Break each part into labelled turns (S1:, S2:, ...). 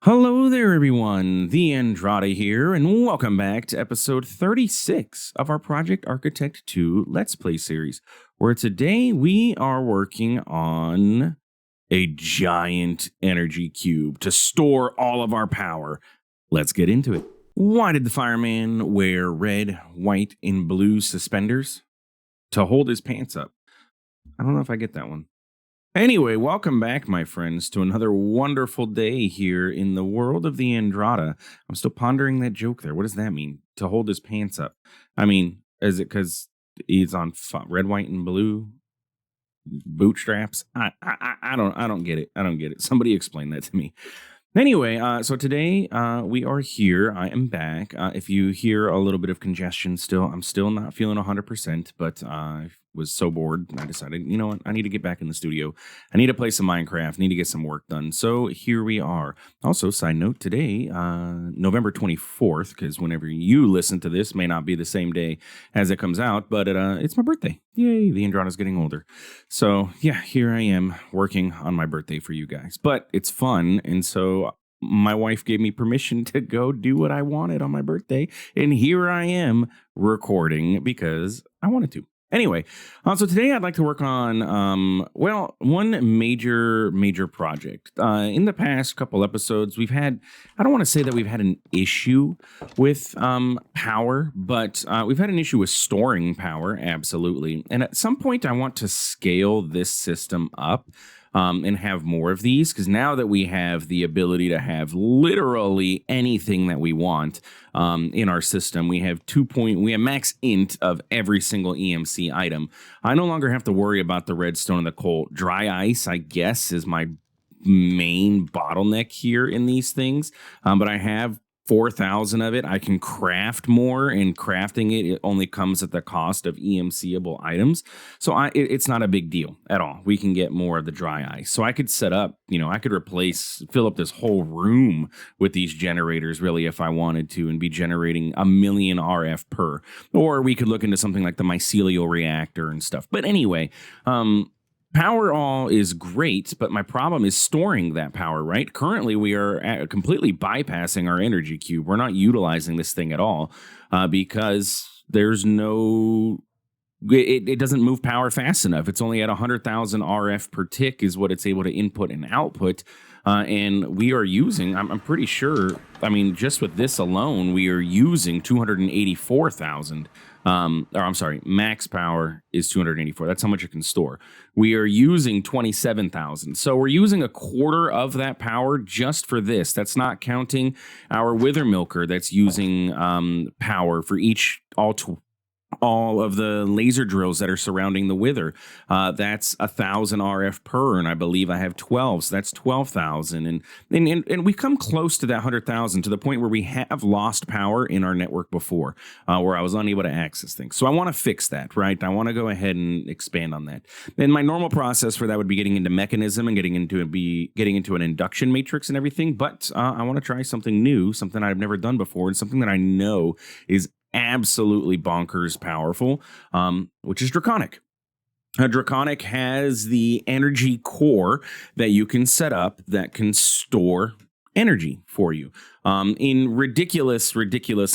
S1: Hello there, everyone. The Andrade here, and welcome back to episode 36 of our Project Architect 2 Let's Play series, where today we are working on a giant energy cube to store all of our power. Let's get into it. Why did the fireman wear red, white, and blue suspenders? To hold his pants up. I don't know if I get that one. Anyway, welcome back, my friends, to another wonderful day here in the world of the Andrada. I'm still pondering that joke there. What does that mean? To hold his pants up. I mean, is it because he's on red, white, and blue bootstraps? I don't get it. I don't get it. Somebody explain that to me. Anyway, so today we are here. I am back. If you hear a little bit of congestion still, I'm still not feeling 100%, but I was so bored, I decided, you know what, I need to get back in the studio. I need to play some Minecraft, need to get some work done. So here we are. Also, side note, today, November 24th, because whenever you listen to this, may not be the same day as it comes out, but it's my birthday. Yay, the Andrada's getting older. So yeah, here I am working on my birthday for you guys. But it's fun, and so my wife gave me permission to go do what I wanted on my birthday, and here I am recording because I wanted to. Anyway, so today I'd like to work on, one major project. In the past couple episodes, we've had, I don't want to say that we've had an issue with power, but we've had an issue with storing power, absolutely. And at some point, I want to scale this system up. And have more of these, because now that we have the ability to have literally anything that we want in our system, we have we have max int of every single EMC item. I no longer have to worry about the redstone and the coal. Dry ice, I guess, is my main bottleneck here in these things, but I have 4,000 of it. I can craft more, and crafting it only comes at the cost of EMCable items. So it's not a big deal at all. We can get more of the dry ice. So I could set up, I could fill up this whole room with these generators really if I wanted to, and be generating 1 million RF per. Or we could look into something like the mycelial reactor and stuff. But anyway, power all is great, but my problem is storing that power, right? Currently, we are completely bypassing our energy cube. We're not utilizing this thing at all because there's no... It doesn't move power fast enough. It's only at 100,000 RF per tick is what it's able to input and output. And we are using, I'm pretty sure, just with this alone, we are using 284,000. Max power is 284. That's how much it can store. We are using 27,000. So we're using a quarter of that power just for this. That's not counting our wither milker that's using power for all of the laser drills that are surrounding the wither. That's 1,000 RF per, and I believe I have 12, so that's 12,000. And we come close to that 100,000 to the point where we have lost power in our network before, where I was unable to access things. So I want to fix that, right? I want to go ahead and expand on that. And my normal process for that would be getting into Mekanism and getting into an induction matrix and everything. But I want to try something new, something I've never done before, and something that I know is absolutely bonkers powerful, which is Draconic. Draconic has the energy core that you can set up that can store energy for you in ridiculous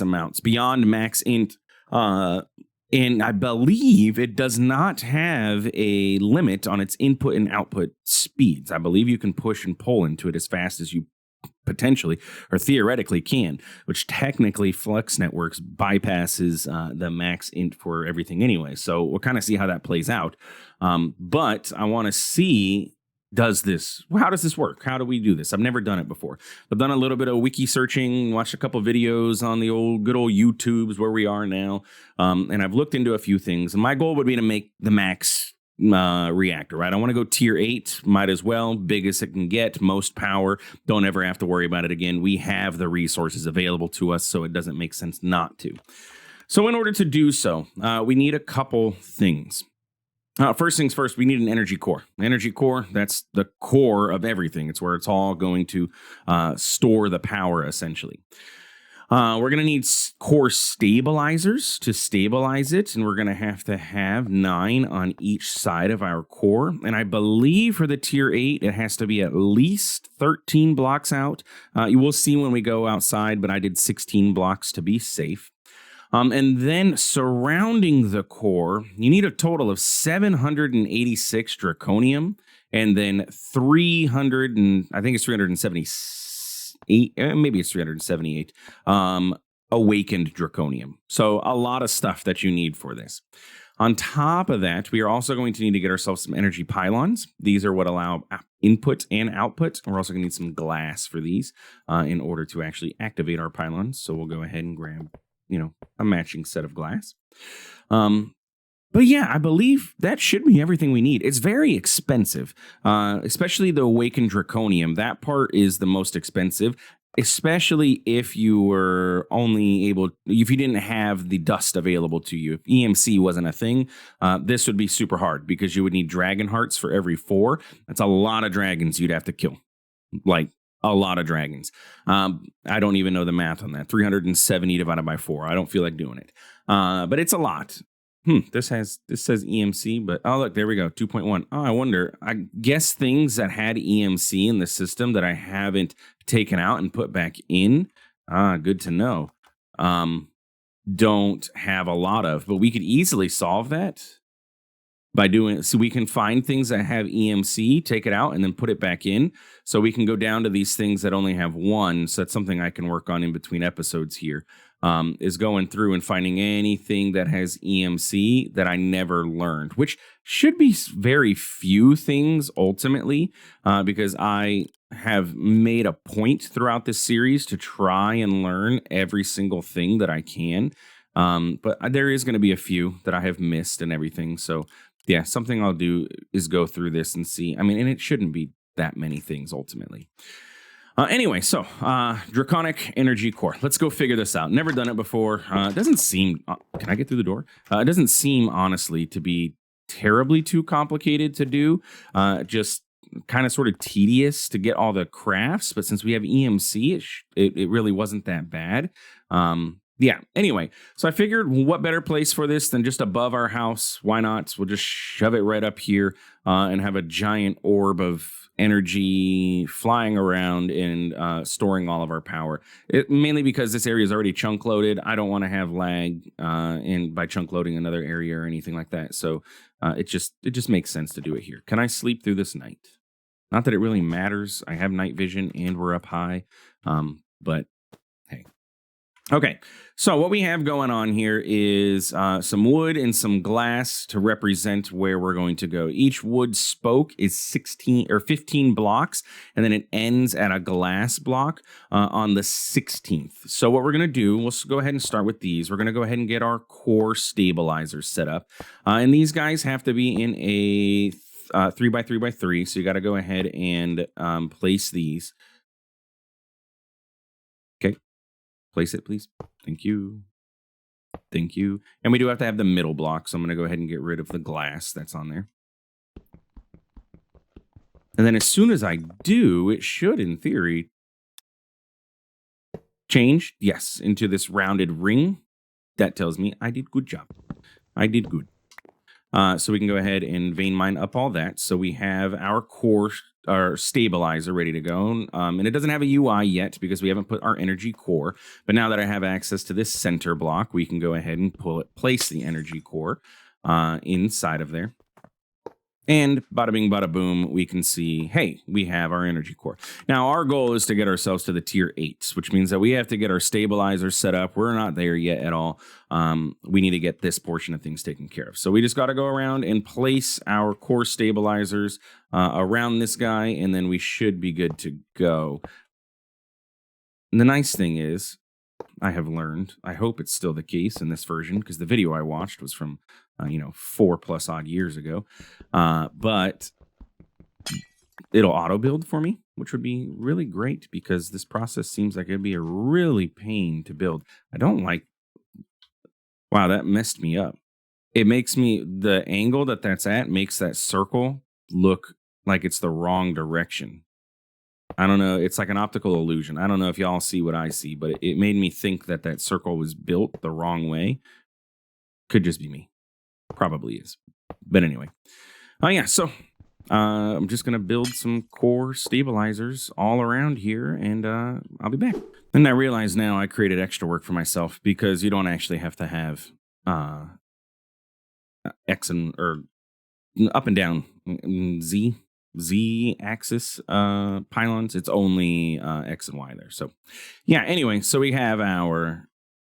S1: amounts beyond max int. And I believe it does not have a limit on its input and output speeds. I believe you can push and pull into it as fast as you potentially or theoretically can, which technically Flux Networks bypasses the max int for everything anyway. So we'll kind of see how that plays out. But I want to see, how does this work? How do we do this? I've never done it before. I've done a little bit of wiki searching, watched a couple videos on the good old YouTubes where we are now. And I've looked into a few things. And my goal would be to make the max reactor, right? I want to go tier 8, might as well, biggest it can get, most power, don't ever have to worry about it again. We have the resources available to us, so it doesn't make sense not to. So in order to do so, we need a couple things. First things first, we need an energy core. Energy core, that's the core of everything. It's where it's all going to store the power, essentially. We're going to need core stabilizers to stabilize it, and we're going to have 9 on each side of our core. And I believe for the tier 8, it has to be at least 13 blocks out. You will see when we go outside, but I did 16 blocks to be safe. And then surrounding the core, you need a total of 786 draconium, and then 300, and I think it's 378, maybe it's 378, awakened draconium. So a lot of stuff that you need for this. On top of that, we are also going to need to get ourselves some energy pylons. These are what allow input and output. We're also going to need some glass for these in order to actually activate our pylons. So we'll go ahead and grab, a matching set of glass. But yeah, I believe that should be everything we need. It's very expensive, especially the awakened draconium. That part is the most expensive, especially if you were if you didn't have the dust available to you. If EMC wasn't a thing, this would be super hard because you would need dragon hearts for every 4. That's a lot of dragons you'd have to kill. Like, a lot of dragons. I don't even know the math on that. 370 divided by 4. I don't feel like doing it. But it's a lot. This says EMC, but oh, look, there we go. 2.1. Oh, I wonder. I guess things that had EMC in the system that I haven't taken out and put back in. Good to know. Don't have a lot of, but we could easily solve that by doing, so we can find things that have EMC, take it out, and then put it back in. So we can go down to these things that only have 1. So that's something I can work on in between episodes here, is going through and finding anything that has EMC that I never learned, which should be very few things ultimately, because I have made a point throughout this series to try and learn every single thing that I can. But there is going to be a few that I have missed and everything. So yeah, something I'll do is go through this and see. I mean, and it shouldn't be that many things ultimately. Anyway, so Draconic Energy Core. Let's go figure this out. Never done it before. It doesn't seem... can I get through the door? It doesn't seem, honestly, to be terribly too complicated to do. Just kind of sort of tedious to get all the crafts. But since we have EMC, it really wasn't that bad. Yeah, anyway, so I figured what better place for this than just above our house? Why not? We'll just shove it right up here and have a giant orb of energy flying around and storing all of our power. Mainly because this area is already chunk loaded. I don't want to have lag by chunk loading another area or anything like that. So it just makes sense to do it here. Can I sleep through this night? Not that it really matters. I have night vision and we're up high, but hey. Okay, so what we have going on here is some wood and some glass to represent where we're going to go. Each wood spoke is 16 or 15 blocks, and then it ends at a glass block on the 16th. So what we're going to do, we'll go ahead and start with these. We're going to go ahead and get our core stabilizers set up. And these guys have to be in a 3x3x3, so you got to go ahead and place these. Place it, please. Thank you. Thank you. And we do have to have the middle block, so I'm going to go ahead and get rid of the glass that's on there. And then as soon as I do, it should, in theory, change, yes, into this rounded ring. That tells me I did good job. I did good. So we can go ahead and vein mine up all that. So we have our core, our stabilizer ready to go. And it doesn't have a UI yet because we haven't put our energy core. But now that I have access to this center block, we can go ahead and place the energy core inside of there. And bada bing, bada boom, we can see, hey, we have our energy core. Now, our goal is to get ourselves to the tier 8s, which means that we have to get our stabilizer set up. We're not there yet at all. We need to get this portion of things taken care of. So we just got to go around and place our core stabilizers around this guy, and then we should be good to go. And the nice thing is, I have learned, I hope it's still the case in this version, because the video I watched was from 4+ odd years ago. But it'll auto build for me, which would be really great because this process seems like it'd be a really pain to build. I don't like, wow, that messed me up. It makes me, the angle that's at makes that circle look like it's the wrong direction. I don't know. It's like an optical illusion. I don't know if y'all see what I see, but it made me think that that circle was built the wrong way. Could just be me. Probably is. But anyway. Oh, yeah. So I'm just going to build some core stabilizers all around here, and I'll be back. And I realize now I created extra work for myself because you don't actually have to have X and or up and down Z axis pylons. It's only X and Y there. So yeah, anyway, so we have our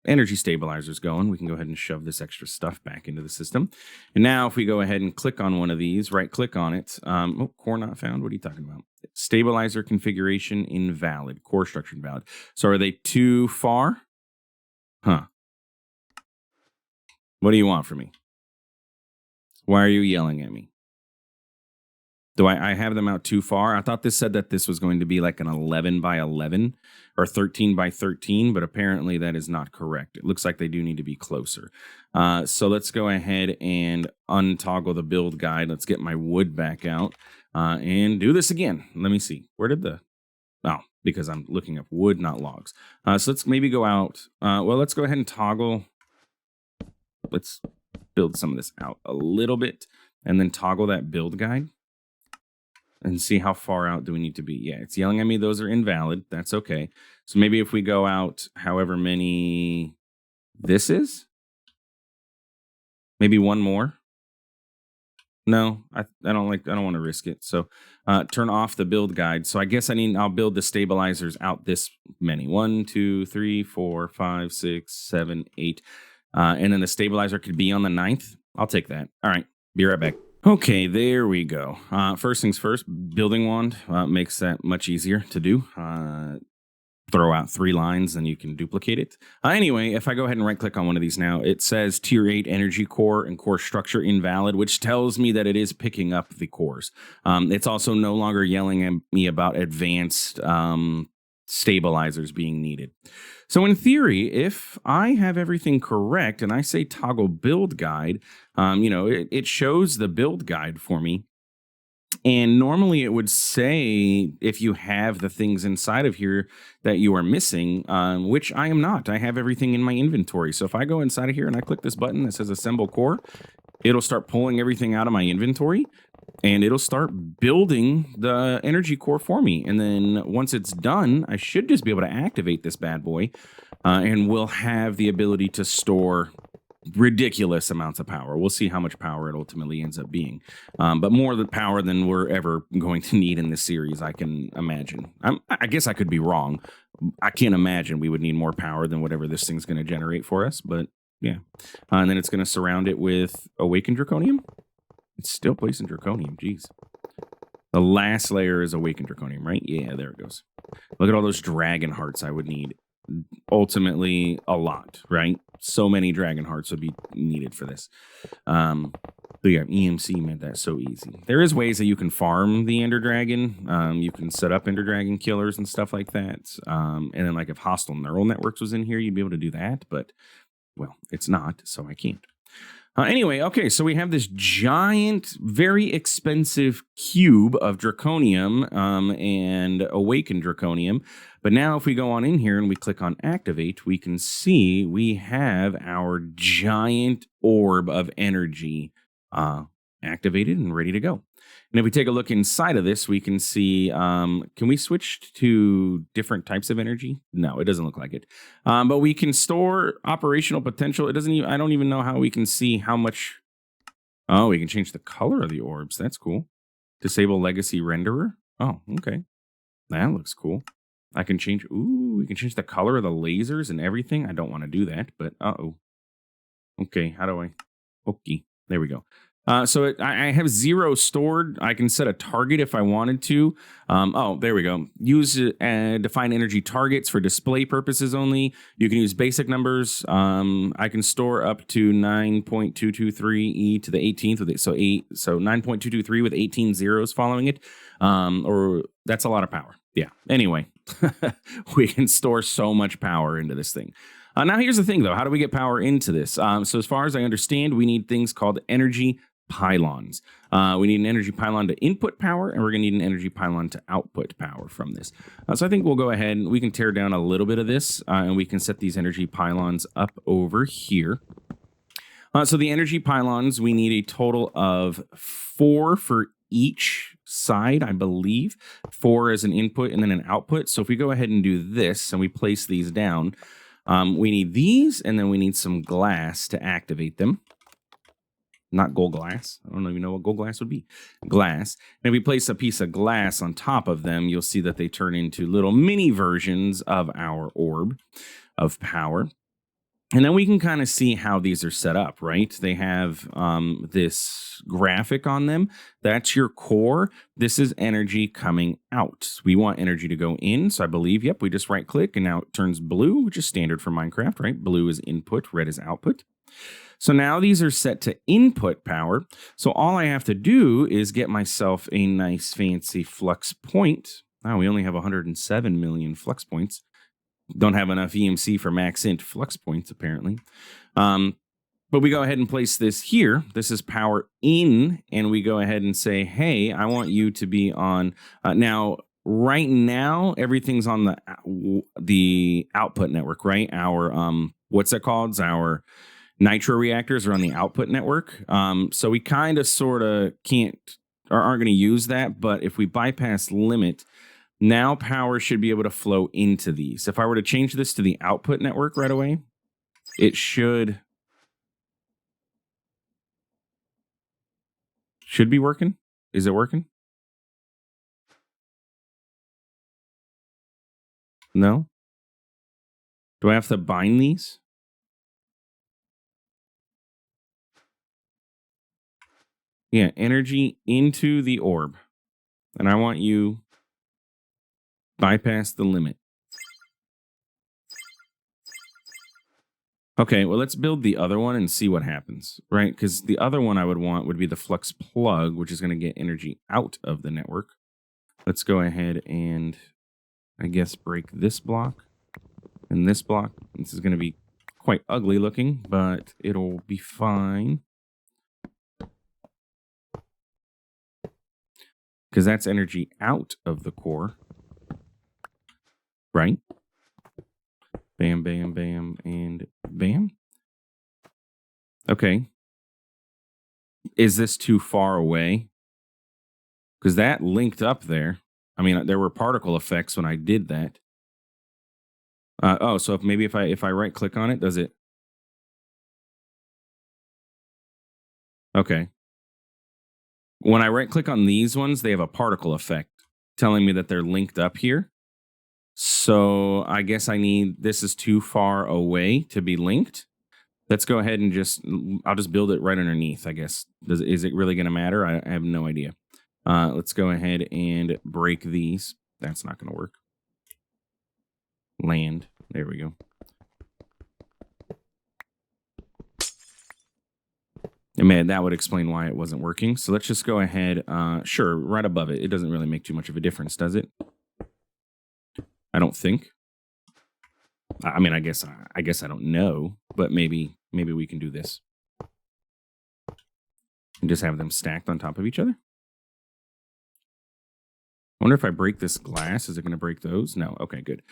S1: energy stabilizers going. We can go ahead and shove this extra stuff back into the system. And now if we go ahead and click on one of these, right click on it. Core not found. What are you talking about? Stabilizer configuration invalid. Core structure invalid. So are they too far? Huh. What do you want from me? Why are you yelling at me? Do I have them out too far? I thought this said that this was going to be like an 11 by 11 or 13 by 13, but apparently that is not correct. It looks like they do need to be closer. So let's go ahead and untoggle the build guide. Let's get my wood back out and do this again. Let me see. Where did the... Oh, because I'm looking up wood, not logs. So let's maybe go out. Well, let's go ahead and toggle. Let's build some of this out a little bit and then toggle that build guide. And see how far out do we need to be. Yeah, it's yelling at me those are invalid. That's okay. So maybe if we go out however many this is, maybe one more. No, I don't want to risk it. So turn off the build guide. So I guess I'll build the stabilizers out this many. 1, 2, 3, 4, 5, 6, 7, 8. And then the stabilizer could be on the 9th. I'll take that. All right, be right back. Okay, there we go. First things first, building wand makes that much easier to do. Throw out 3 lines and you can duplicate it. Anyway, if I go ahead and right click on one of these now, it says tier 8 energy core and core structure invalid, which tells me that it is picking up the cores. It's also no longer yelling at me about advanced stabilizers being needed. So in theory, if I have everything correct and I say toggle build guide, it shows the build guide for me. And normally it would say if you have the things inside of here that you are missing, which I am not. I have everything in my inventory. So if I go inside of here and I click this button that says assemble core, it'll start pulling everything out of my inventory. And it'll start building the energy core for me. And then once it's done, I should just be able to activate this bad boy. And we'll have the ability to store ridiculous amounts of power. We'll see how much power it ultimately ends up being. But more the power than we're ever going to need in this series, I can imagine. I guess I could be wrong. I can't imagine we would need more power than whatever this thing's going to generate for us. But yeah. And then it's going to surround it with Awakened Draconium. It's still placing Draconium, geez. The last layer is Awakened Draconium, right? Yeah, there it goes. Look at all those dragon hearts I would need. Ultimately, a lot, right? So many dragon hearts would be needed for this. But yeah, EMC made that so easy. There is ways that you can farm the Ender Dragon. You can set up Ender Dragon killers and stuff like that. And then like if Hostile Neural Networks was in here, you'd be able to do that. But, well, it's not, so I can't. Anyway, okay, so we have this giant, very expensive cube of Draconium and Awakened Draconium. But now if we go on in here and we click on Activate, we can see we have our giant orb of energy activated and ready to go. And if we take a look inside of this, we can see, can we switch to different types of energy? No, it doesn't look like it. But we can store operational potential. It doesn't even, I don't even know how we can see how much. Oh, we can change the color of the orbs. That's cool. Disable legacy renderer. Oh, okay. That looks cool. I can change, we can change the color of the lasers and everything. I don't want to do that, but okay, how do I, okay, there we go. So I have 0 stored. I can set a target if I wanted to. Oh, there we go. Use define energy targets for display purposes only. You can use basic numbers. I can store up to 9.223 to the 18th with it. So 9.223 with 18 zeros following it. Or that's a lot of power. Yeah. Anyway, we can store so much power into this thing. Now, here's the thing, though. How do we get power into this? So as far as I understand, we need things called energy pylons. We need an energy pylon to input power, and we're going to need an energy pylon to output power from this. So I think we'll go ahead and we can tear down a little bit of this, and we can set these energy pylons up over here. So the energy pylons, we need a total of 4 for each side, I believe. 4 as an input and then an output. So if we go ahead and do this and we place these down, we need these, and then we need some glass to activate them. Not gold glass. I don't even know what gold glass would be. Glass. And if we place a piece of glass on top of them, you'll see that they turn into little mini versions of our orb of power. And then we can kind of see how these are set up, right? They have this graphic on them. That's your core. This is energy coming out. We want energy to go in. So I believe, yep, we just right click and now it turns blue, which is standard for Minecraft, right? Blue is input, red is output. So now these are set to input power. So all I have to do is get myself a nice fancy flux point. Wow, we only have 107 million flux points. Don't have enough EMC for max int flux points, apparently. But we go ahead and place this here. This is power in, and we go ahead and say, hey, I want you to be on. Now, right now, everything's on the output network, right? Our, what's that called? It's our nitro reactors are on the output network. So we kind of sort of can't or aren't going to use that. But if we bypass limit, now power should be able to flow into these. If I were to change this to the output network right away, it should be working. Is it working? No? Do I have to bind these? Yeah, energy into the orb. And I want you bypass the limit. Okay, well, let's build the other one and see what happens, right? Because the other one I would want would be the flux plug, which is going to get energy out of the network. Let's go ahead and, I guess, break this block and this block. This is going to be quite ugly looking, but it'll be fine. Because that's energy out of the core, right? Bam, bam, bam, and bam. Okay. Is this too far away? Because that linked up there. I mean, there were particle effects when I did that. Oh, so if I right click on it, does it? Okay. When I right click on these ones, they have a particle effect telling me that they're linked up here. So I guess this is too far away to be linked. Let's go ahead and I'll just build it right underneath, I guess. Is it really going to matter? I have no idea. Let's go ahead and break these. That's not going to work. Land. There we go. And man, that would explain why it wasn't working. So let's just go ahead. Sure, right above it. It doesn't really make too much of a difference, does it? I don't think. I mean, I guess I don't know, but maybe we can do this and just have them stacked on top of each other. I wonder if I break this glass, is it going to break those? No. Okay, good.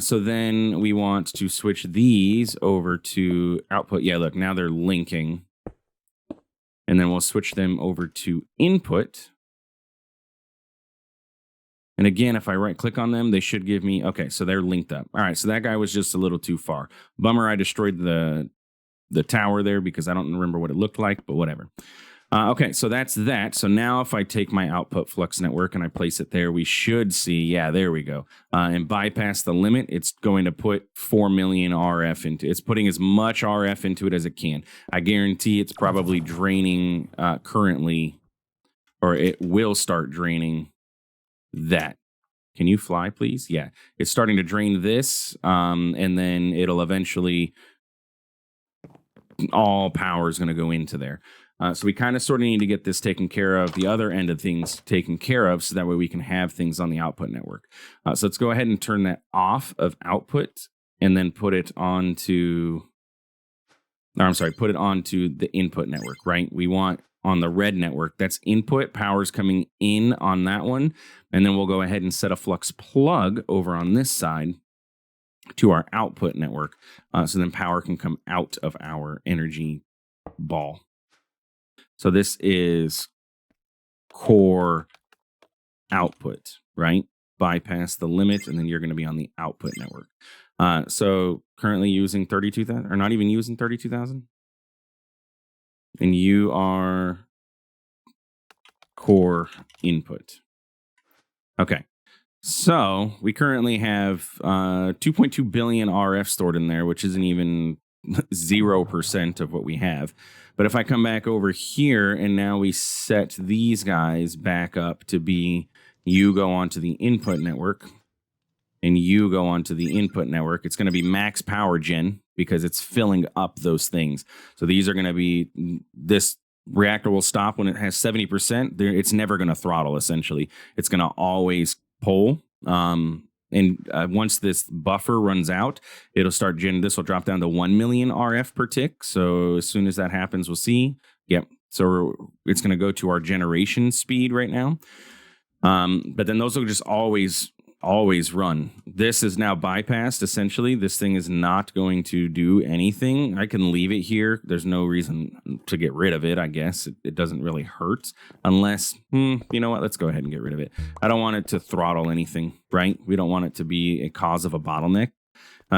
S1: So then we want to switch these over to output. Yeah, look, now they're linking. And then we'll switch them over to input. And again, if I right click on them, they should give me, okay, so they're linked up. All right, so that guy was just a little too far. Bummer, I destroyed the tower there because I don't remember what it looked like, but whatever. Okay, so that's that. So now if I take my output flux network and I place it there, we should see, yeah, there we go. And bypass the limit, it's going to put 4 million RF into it. It's putting as much RF into it as it can. I guarantee it's probably draining currently, or it will start draining that. Can you fly, please? Yeah, it's starting to drain this, and then it'll eventually, all power is going to go into there. So we kind of sort of need to get this taken care of, the other end of things taken care of, so that way we can have things on the output network. So let's go ahead and turn that off of output and then put it onto, put it onto the input network, right? We want on the red network. That's input. Power's coming in on that one. And then we'll go ahead and set a flux plug over on this side to our output network. So then power can come out of our energy ball. So this is core output, right? Bypass the limit, and then you're going to be on the output network. So currently using 32,000, or not even using 32,000. And you are core input. Okay. So we currently have 2.2 billion RF stored in there, which isn't even 0% of what we have. But if I come back over here and now we set these guys back up to be, you go onto the input network and you go onto the input network, it's going to be max power gen because it's filling up those things. So these are going to be, this reactor will stop when it has 70%. It's never going to throttle, essentially. It's going to always pull. Once this buffer runs out, it'll start this will drop down to 1 million RF per tick. So as soon as that happens, we'll see. Yep. So it's going to go to our generation speed right now. But then those will just always run. This is now bypassed. Essentially, this thing is not going to do anything. I can leave it here. There's no reason to get rid of it, I guess. It doesn't really hurt unless, you know what? Let's go ahead and get rid of it. I don't want it to throttle anything, right? We don't want it to be a cause of a bottleneck.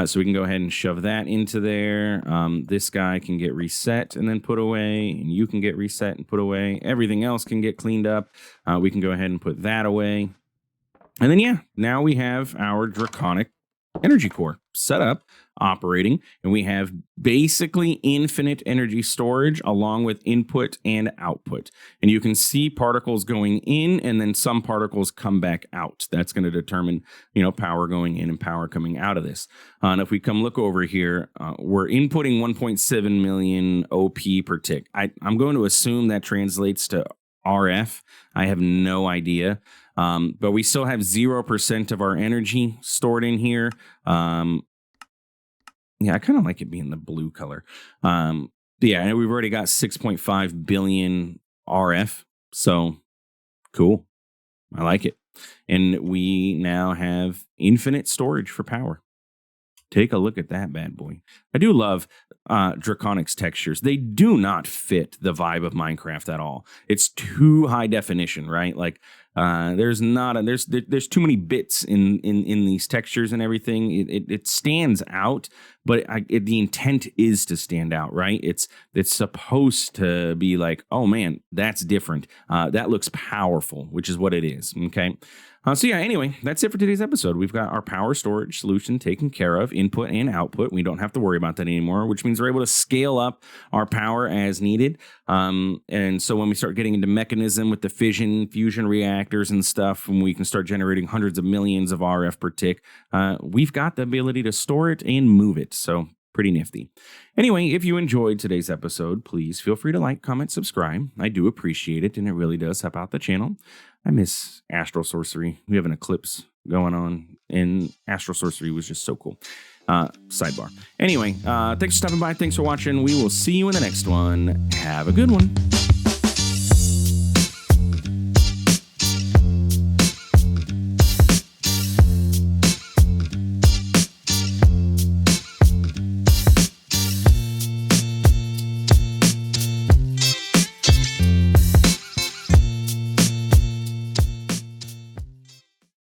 S1: So we can go ahead and shove that into there. This guy can get reset and then put away, and you can get reset and put away. Everything else can get cleaned up. We can go ahead and put that away. And then, yeah, now we have our Draconic energy core set up, operating, and we have basically infinite energy storage along with input and output. And you can see particles going in and then some particles come back out. That's going to determine, power going in and power coming out of this. And if we come look over here, we're inputting 1.7 million OP per tick. I'm going to assume that translates to RF. I have no idea. But we still have 0% of our energy stored in here. Yeah, I kind of like it being the blue color. Yeah, and we've already got 6.5 billion RF. So cool. I like it. And we now have infinite storage for power. Take a look at that bad boy. I do love Draconic's textures. They do not fit the vibe of Minecraft at all. It's too high definition, right? Like there's too many bits in these textures and everything. It stands out, but the intent is to stand out, right? It's supposed to be like, oh man, that's different. That looks powerful, which is what it is. Okay. So yeah, anyway, that's it for today's episode. We've got our power storage solution taken care of, input and output. We don't have to worry about that anymore, which means we're able to scale up our power as needed. And so when we start getting into Mekanism with the fusion reactors and stuff, and we can start generating hundreds of millions of RF per tick, we've got the ability to store it and move it. So pretty nifty. Anyway, if you enjoyed today's episode, please feel free to like, comment, subscribe. I do appreciate it, and it really does help out the channel. I miss Astral Sorcery. We have an eclipse going on, and Astral Sorcery was just so cool. Sidebar. Anyway, thanks for stopping by. Thanks for watching. We will see you in the next one. Have a good one.